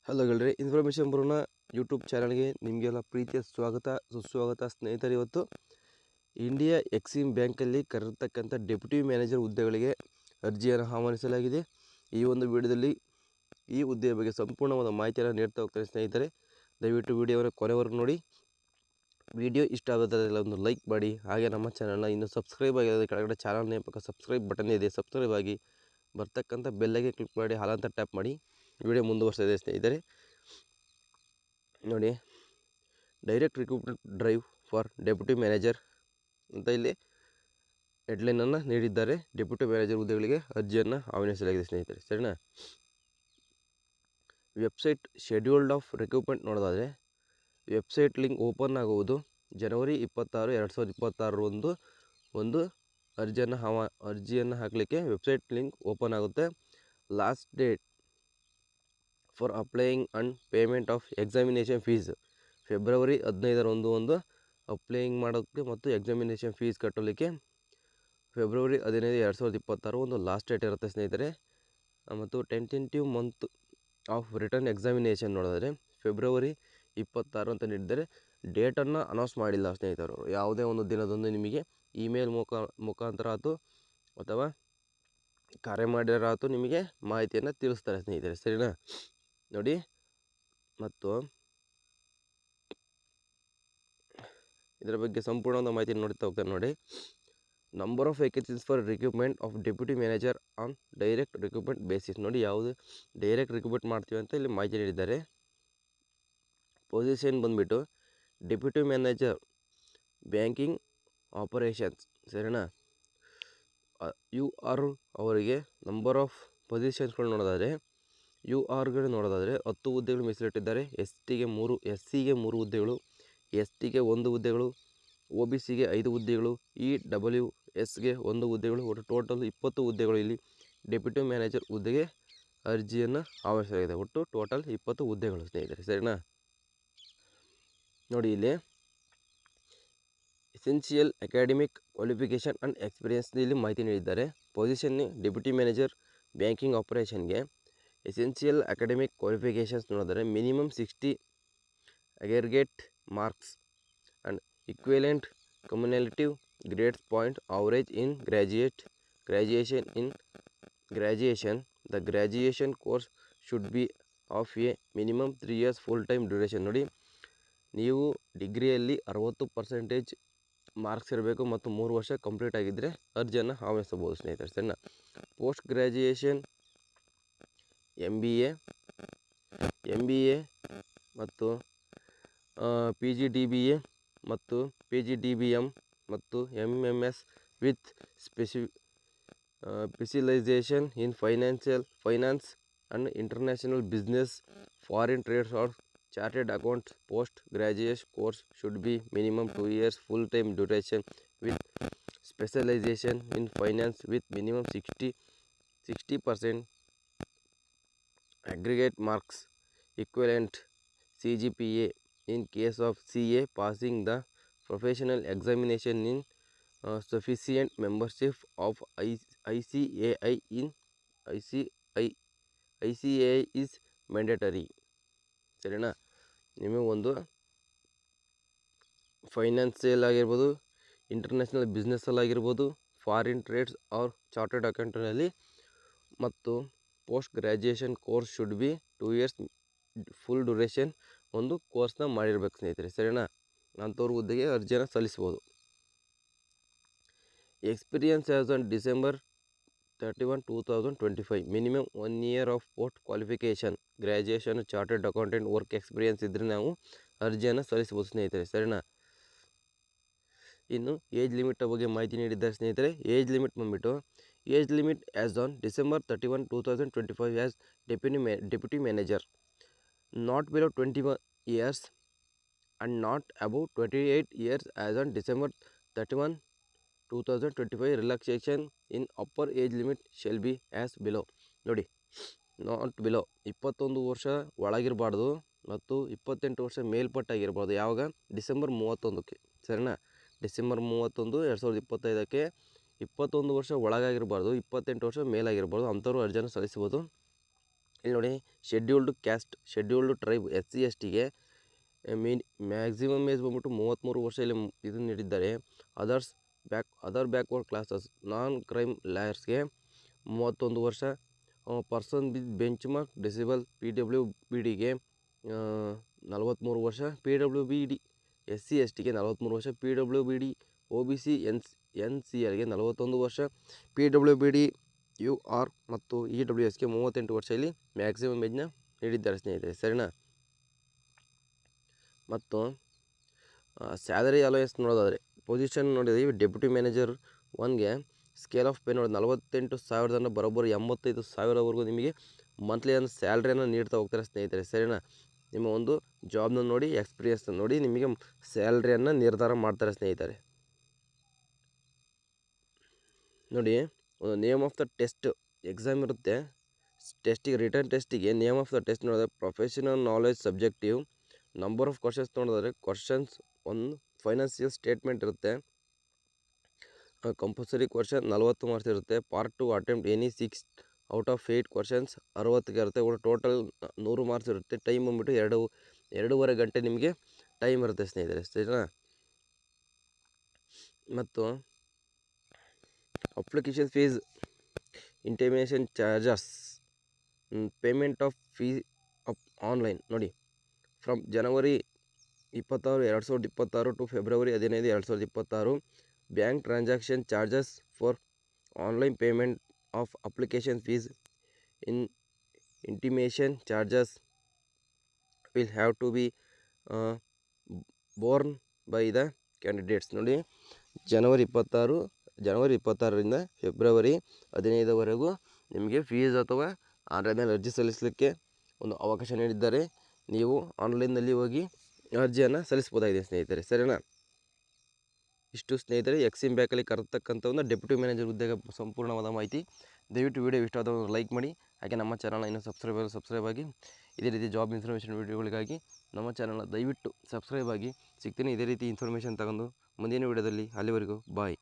Hello ಗೆಳೆಯರೆ, information ಬರೋಣ YouTube ಚಾನಲ್ಗೆ ನಿಮಗೆಲ್ಲ ಪ್ರೀತಿಯ ಸುಸ್ವಾಗತ ಸ್ನೇಹಿತರೆ. ಇವತ್ತು ಇಂಡಿಯಾ ಎಕ್ಸಿಮ್ ಬ್ಯಾಂಕಲ್ಲಿ ಕರೆದಿರ್ತಕ್ಕಂಥ ಡೆಪ್ಯೂಟಿ ಮ್ಯಾನೇಜರ್ ಹುದ್ದೆಗಳಿಗೆ ಅರ್ಜಿಯನ್ನು ಆಹ್ವಾನಿಸಲಾಗಿದೆ. ಈ ಒಂದು ವಿಡಿಯೋದಲ್ಲಿ ಈ ಹುದ್ದೆಯ ಬಗ್ಗೆ ಸಂಪೂರ್ಣವಾದ ಮಾಹಿತಿಯನ್ನು ನೀಡ್ತಾ ಹೋಗ್ತಾರೆ ಸ್ನೇಹಿತರೆ. ದಯವಿಟ್ಟು ವಿಡಿಯೋವನ್ನು ಕೊನೆವರೆಗೂ ನೋಡಿ. ವಿಡಿಯೋ ಇಷ್ಟ ಆಗೋದ್ರಲ್ಲಿ ಒಂದು ಲೈಕ್ ಮಾಡಿ. ಹಾಗೆ ನಮ್ಮ ಚಾನಲ್ನ ಇನ್ನೂ ಸಬ್ಸ್ಕ್ರೈಬ್ ಆಗಿರೋದು ಕೆಳಗಡೆ ಚಾನಲ್ ನೇಮ್ ಪಕ್ಕ ಸಬ್ಸ್ಕ್ರೈಬ್ ಬಟನ್ ಇದೆ, ಸಬ್ಸ್ಕ್ರೈಬ್ ಆಗಿ ಬರ್ತಕ್ಕಂಥ ಬೆಲ್ಲಗೆ ಕ್ಲಿಕ್ ಮಾಡಿ ಹಾಲಂತ ಟ್ಯಾಪ್ ಮಾಡಿ. ವಿಡಿಯೋ ಮುಂದುವರಿಸ್ತಾ ಸ್ನೇಹಿತರೆ. ನೋಡಿ, direct recruitment drive for deputy manager ಅಂತ ಇಲ್ಲಿ ಹೆಡ್ಲೈನನ್ನು ನೀಡಿದ್ದಾರೆ. ಡೆಪ್ಯೂಟಿ ಮ್ಯಾನೇಜರ್ ಹುದ್ದೆಗಳಿಗೆ ಅರ್ಜಿಯನ್ನು ಆಹ್ವಾನಿಸಲಾಗಿದೆ ಸ್ನೇಹಿತರೆ, ಸರಿನಾ. ವೆಬ್ಸೈಟ್ ಶೆಡ್ಯೂಲ್ಡ್ ಆಫ್ ರಿಕ್ರೂಟ್ಮೆಂಟ್ ನೋಡೋದಾದರೆ ವೆಬ್ಸೈಟ್ ಲಿಂಕ್ ಓಪನ್ ಆಗುವುದು ಜನವರಿ 26, 2026 ಒಂದು ಅರ್ಜಿಯನ್ನು ಹಾಕಲಿಕ್ಕೆ ವೆಬ್ಸೈಟ್ ಲಿಂಕ್ ಓಪನ್ ಆಗುತ್ತೆ. Last date for applying and payment of examination fees February 15 ಒಂದು ಅಪ್ಲೈಯಿಂಗ್ ಮಾಡೋಕ್ಕೆ ಮತ್ತು ಎಕ್ಸಾಮಿನೇಷನ್ ಫೀಸ್ ಕಟ್ಟಲಿಕ್ಕೆ ಫೆಬ್ರವರಿ 15, 2026 ಒಂದು ಲಾಸ್ಟ್ ಡೇಟ್ ಇರುತ್ತೆ ಸ್ನೇಹಿತರೆ. ಮತ್ತು tentative month of return examination ನೋಡಿದ್ರೆ ಫೆಬ್ರವರಿ 26 ಅಂತ ನೀಡಿದ್ದಾರೆ. ಡೇಟನ್ನು ಅನೌನ್ಸ್ ಮಾಡಿಲ್ಲ ಸ್ನೇಹಿತರು. ಯಾವುದೇ ಒಂದು ದಿನದಂದು ನಿಮಗೆ ಇಮೇಲ್ ಮುಖಾಂತರ ಆಯಿತು ಅಥವಾ ಕರೆ ಮಾಡಿರೋ ಆಯಿತು ನಿಮಗೆ ಮಾಹಿತಿಯನ್ನು ತಿಳಿಸ್ತಾರೆ ಸ್ನೇಹಿತರೆ, ಸರಿನಾ. ನೋಡಿ, ಮತ್ತು ಇದರ ಬಗ್ಗೆ ಸಂಪೂರ್ಣವಾದ ಮಾಹಿತಿ ನೋಡ್ತಾ ಹೋಗ್ತಾರೆ. ನೋಡಿ, number of vacancies for recruitment of deputy manager on direct recruitment basis. ನೋಡಿ, ಯಾವುದು ಡೈರೆಕ್ಟ್ ರಿಕ್ರೂಟ್ಮೆಂಟ್ ಮಾಡ್ತೀವಿ ಅಂತ ಇಲ್ಲಿ ಮಾಹಿತಿ ನೀಡಿದ್ದಾರೆ. ಪೊಸಿಷನ್ ಬಂದುಬಿಟ್ಟು ಡೆಪ್ಯೂಟಿ ಮ್ಯಾನೇಜರ್ ಬ್ಯಾಂಕಿಂಗ್ ಆಪರೇಷನ್ಸ್, ಸರಿನಾ. UR ಅವರಿಗೆ ನಂಬರ್ ಆಫ್ ಪೊಸಿಷನ್ಸ್ಗಳು ನೋಡೋದಾದರೆ URಗಳು ನೋಡೋದಾದರೆ 10 ಹುದ್ದೆಗಳು ಮೀಸಲಿಟ್ಟಿದ್ದಾರೆ. SCಗೆ 3 ಹುದ್ದೆಗಳು, STಗೆ 1 ಹುದ್ದೆಗಳು, OBCಗೆ 5 ಹುದ್ದೆಗಳು, EWSಗೆ 1 ಹುದ್ದೆಗಳು. ಒಟ್ಟು ಟೋಟಲ್ 20 ಹುದ್ದೆಗಳು ಇಲ್ಲಿ ಡೆಪ್ಯೂಟಿ ಮ್ಯಾನೇಜರ್ ಹುದ್ದೆಗೆ ಅರ್ಜಿಯನ್ನು ಆಹ್ವಾನಿಸಲಾಗಿದೆ. ಒಟ್ಟು ಟೋಟಲ್ 20 ಹುದ್ದೆಗಳು ಸ್ನೇಹಿತರೆ, ಸರಿನಾ. ನೋಡಿ, ಇಲ್ಲಿ essential academic qualification and experience ಇಲ್ಲಿ ಮಾಹಿತಿ ನೀಡಿದ್ದಾರೆ. ಪೊಸಿಷನ್ ಡೆಪ್ಯೂಟಿ ಮ್ಯಾನೇಜರ್ ಬ್ಯಾಂಕಿಂಗ್ ಆಪರೇಷನ್ಗೆ ಎಸೆನ್ಷಿಯಲ್ ಅಕಾಡೆಮಿಕ್ ಕ್ವಾಲಿಫಿಕೇಷನ್ಸ್ ನೋಡಿದರೆ minimum 60 aggregate marks and equivalent cumulative grades point average in graduation. The graduation course should be of a minimum 3 years full time duration. ನೋಡಿ, ನೀವು ಡಿಗ್ರಿಯಲ್ಲಿ 60% marks ಇರಬೇಕು ಮತ್ತು 3 ವರ್ಷ complete ಆಗಿದ್ದರೆ ಅರ್ಜಿಯನ್ನು ಆಹ್ವಾನಿಸಬಹುದು ಸ್ನೇಹಿತರೆ, ಸರಿನಾ. ಪೋಸ್ಟ್ ಗ್ರ್ಯಾಜುಯೇಷನ್ MBA ಮತ್ತು PGDBA ಮತ್ತು PGDBM ಮತ್ತು MMS with specialisation in finance and international business, foreign trades or chartered accounts. Post graduation course should be minimum 2 years full time duration with specialisation in finance with minimum 60% aggregate marks, equivalent CGPA in case of CA, passing the professional examination in sufficient membership of ICAI is mandatory, ಸರಿನಾ. ನಿಮಗೆ ಒಂದು financial ಆಗಿರ್ಬೋದು, international ಬಿಸ್ನೆಸ್ಸಲ್ಲಾಗಿರ್ಬೋದು, foreign trades or chartered ಅಕೌಂಟಲ್ಲಿ ಮತ್ತು post graduation course should be 2 years full duration ಒಂದು ಕೋರ್ಸ್ನ ಮಾಡಿರ್ಬೇಕು ಸ್ನೇಹಿತರೆ, ಸರಿನಾ. ಅಂಥವ್ರ ಹುದ್ದೆಗೆ ಅರ್ಜಿಯನ್ನು ಸಲ್ಲಿಸ್ಬೋದು. Experience as on December 31, 2025 minimum 1 year of post qualification, graduation, chartered accountant work experience ಇದ್ದರೆ ನಾವು ಅರ್ಜಿಯನ್ನು ಸಲ್ಲಿಸ್ಬೋದು ಸ್ನೇಹಿತರೆ, ಸರಿನಾ. ಇನ್ನು ಏಜ್ ಲಿಮಿಟ್ ಬಗ್ಗೆ ಮಾಹಿತಿ ನೀಡಿದ್ದಾರೆ ಸ್ನೇಹಿತರೆ. ಏಜ್ ಲಿಮಿಟ್ ಬಂದುಬಿಟ್ಟು age limit as on December 31, 2025 as deputy manager not below 21 years and not above 28 years as on December 31, 2025. Relaxation in upper age limit shall be as below. ನೋಡಿ, not below 21 ವರ್ಷ ಒಳಗಿರಬಾರ್ದು ಮತ್ತು 28 ವರ್ಷ ಮೇಲ್ಪಟ್ಟಾಗಿರ್ಬಾರ್ದು. ಯಾವಾಗ? December 31ಕ್ಕೆ, ಸರಿನಾ. December 31, 2025ಕ್ಕೆ 21 ವರ್ಷ ಒಳಗಾಗಿರಬಾರ್ದು, 28 ವರ್ಷ ಮೇಲಾಗಿರ್ಬಾರ್ದು. ಅಂಥವ್ರು ಅರ್ಜಿಯನ್ನು ಸಲ್ಲಿಸ್ಬೋದು. ಇಲ್ಲಿ ನೋಡಿ, scheduled caste, scheduled tribe, SC STಗೆ ಮ್ಯಾಕ್ಸಿಮಮ್ ಏಜ್ ಬಂದ್ಬಿಟ್ಟು 33 ವರ್ಷ ಇಲ್ಲಿ ಇದನ್ನು ನೀಡಿದ್ದಾರೆ. Other backward classes, non creamy ಲಾಯರ್ಸ್ಗೆ 31 ವರ್ಷ, person with benchmark disable PWBDಗೆ 43 ವರ್ಷ, PWBD SC STಗೆ 43 ವರ್ಷ, PWBD OBC NCLಗೆ 41 ವರ್ಷ, PWBD UR ಮತ್ತು EWSಗೆ 38 ವರ್ಷ ಇಲ್ಲಿ ಮ್ಯಾಕ್ಸಿಮಮ್ ಏಜ್ನ ನೀಡಿದ್ದಾರೆ ಸ್ನೇಹಿತರೆ, ಸರಿನಾ. ಮತ್ತು ಸ್ಯಾಲರಿ ಅಲೋಯನ್ಸ್ ನೋಡೋದಾದರೆ ಪೊಸಿಷನ್ ನೋಡಿದ್ವಿ. ಡೆಪ್ಯೂಟಿ ಮ್ಯಾನೇಜರ್ 1ಗೆ ಸ್ಕೇಲ್ ಆಫ್ ಪೇ ನೋಡಿ 48,000 ಬರೋಬ್ಬರಿ 85,000ವರೆಗೂ ನಿಮಗೆ ಮಂತ್ಲಿ ಒಂದು ಸ್ಯಾಲ್ರಿಯನ್ನು ನೀಡ್ತಾ ಹೋಗ್ತಾರೆ ಸ್ನೇಹಿತರೆ, ಸರಿನಾ. ನಿಮ್ಮ ಒಂದು ಜಾಬ್ನ ನೋಡಿ, ಎಕ್ಸ್ಪೀರಿಯನ್ಸ್ನ ನೋಡಿ ನಿಮಗೆ ಸ್ಯಾಲ್ರಿಯನ್ನು ನಿರ್ಧಾರ ಮಾಡ್ತಾರೆ ಸ್ನೇಹಿತರೆ. ನೋಡಿ, ಒಂದು name of the test exam ಇರುತ್ತೆ. ಟೆಸ್ಟಿಗೆ, ರಿಟರ್ನ್ ಟೆಸ್ಟಿಗೆ ನೇಮ್ ಆಫ್ ದ ಟೆಸ್ಟ್ ನೋಡಿದ್ರೆ professional knowledge subjective. Number of questions ನೋಡಿದ್ರೆ ಕ್ವಶನ್ಸ್ ಒಂದು ಫೈನಾನ್ಷಿಯಲ್ ಸ್ಟೇಟ್ಮೆಂಟ್ ಇರುತ್ತೆ. ಕಂಪಲ್ಸರಿ ಕ್ವಶನ್ 40 ಮಾರ್ಕ್ಸ್ ಇರುತ್ತೆ. Part 2 attempt any 6 out of 8 questions 60ಗೆ ಇರುತ್ತೆ. ಟೋಟಲ್ 100 ಮಾರ್ಕ್ಸ್ ಇರುತ್ತೆ. ಟೈಮ್ ಬಂದ್ಬಿಟ್ಟು 2.5 ಗಂಟೆ ನಿಮಗೆ ಟೈಮ್ ಇರುತ್ತೆ ಸ್ನೇಹಿತರೆ, ಸರಿನಾ. ಮತ್ತು application fees, intimation charges, payment of fee of online ನೋಡಿ, from January 26, 2026 to February 15, 2026. Bank transaction charges for online payment of application fees intimation charges will have to be borne by the candidates. ನೋಡಿ, ಜನವರಿ 26ರಿಂದ February 15ವರೆಗೂ ನಿಮಗೆ fees ಅಥವಾ ಆನ್ಲೈನಲ್ಲಿ ಅರ್ಜಿ ಸಲ್ಲಿಸಲಿಕ್ಕೆ ಒಂದು ಅವಕಾಶ ನೀಡಿದ್ದಾರೆ. ನೀವು ಆನ್ಲೈನ್ನಲ್ಲಿ ಹೋಗಿ ಅರ್ಜಿಯನ್ನು ಸಲ್ಲಿಸ್ಬೋದಾಗಿದೆ ಸ್ನೇಹಿತರೆ, ಸರಿನಾ. ಇಷ್ಟು ಸ್ನೇಹಿತರೆ ಎಕ್ಸಿಮ್ ಬ್ಯಾಂಕಲ್ಲಿ ಕರೆತಕ್ಕಂಥ ಒಂದು ಡೆಪ್ಯೂಟಿ ಮ್ಯಾನೇಜರ್ ಹುದ್ದೆಗೆ ಸಂಪೂರ್ಣವಾದ ಮಾಹಿತಿ. ದಯವಿಟ್ಟು ವಿಡಿಯೋ ಇಷ್ಟ ಆದವರು ಲೈಕ್ ಮಾಡಿ, ಹಾಗೆ ನಮ್ಮ ಚಾನಲ್ನ ಇನ್ನೂ ಸಬ್ಸ್ಕ್ರೈಬ್ ಆಗಿ. ಇದೇ ರೀತಿ ಜಾಬ್ ಇನ್ಫಾರ್ಮೇಷನ್ ವೀಡಿಯೋಗಳಿಗಾಗಿ ನಮ್ಮ ಚಾನಲ್ನ ದಯವಿಟ್ಟು ಸಬ್ಸ್ಕ್ರೈಬ್ ಆಗಿ. ಸಿಗ್ತೀನಿ ಇದೇ ರೀತಿ ಇನ್ಫಾರ್ಮೇಷನ್ ತಗೊಂಡು ಮುಂದಿನ ವಿಡಿಯೋದಲ್ಲಿ. ಅಲ್ಲಿವರೆಗೂ ಬಾಯ್.